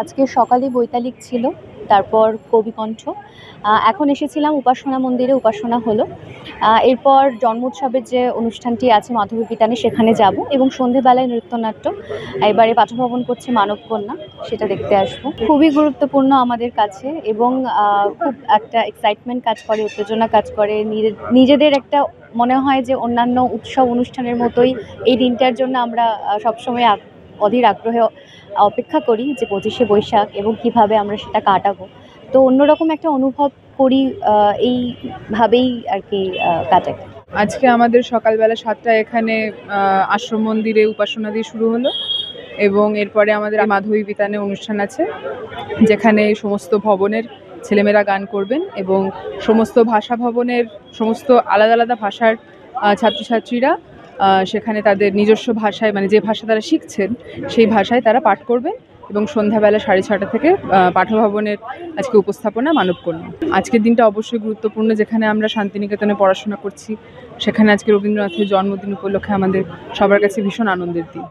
আজকে সকালে বৈতালিক ছিল, তারপর কবিকণ্ঠ, এখন এসেছিলাম উপাসনা মন্দিরে, উপাসনা হলো। এরপর জন্মোৎসবের যে অনুষ্ঠানটি আছে মাধবী বিতানে সেখানে যাব এবং সন্ধেবেলায় নৃত্যনাট্য এবারে পাঠভবন করছে মানবকন্যা, সেটা দেখতে আসবো। খুবই গুরুত্বপূর্ণ আমাদের কাছে এবং খুব একটা এক্সাইটমেন্ট কাজ করে, উত্তেজনা কাজ করে। নিজেদের একটা মনে হয় যে অন্যান্য উৎসব অনুষ্ঠানের মতোই এই দিনটার জন্য আমরা সবসময় অধীর আগ্রহে অপেক্ষা করি যে 25শে বৈশাখ এবং কিভাবে আমরা সেটা কাটাবো। তো অন্যরকম একটা অনুভব করি, এইভাবেই আর কি কাটাই। আজকে আমাদের সকালবেলা 7টায় এখানে আশ্রম মন্দিরে উপাসনা দিয়ে শুরু হলো এবং এরপরে আমাদের মাধবী বিতানে অনুষ্ঠান আছে, যেখানে সমস্ত ভবনের ছেলেমেয়েরা গান করবেন এবং সমস্ত ভাষা ভবনের সমস্ত আলাদা আলাদা ভাষার ছাত্রছাত্রীরা সেখানে তাদের নিজস্ব ভাষায়, মানে যে ভাষা তারা শিখছেন সেই ভাষায় তারা পাঠ করবেন এবং সন্ধ্যাবেলা 6:30 থেকে পাঠভবনের আজকে উপস্থাপনা মানবকন্যা। আজকের দিনটা অবশ্যই গুরুত্বপূর্ণ, যেখানে আমরা শান্তিনিকেতনে পড়াশোনা করছি, সেখানে আজকে রবীন্দ্রনাথের জন্মদিন উপলক্ষে আমাদের সবার কাছে ভীষণ আনন্দের দিন।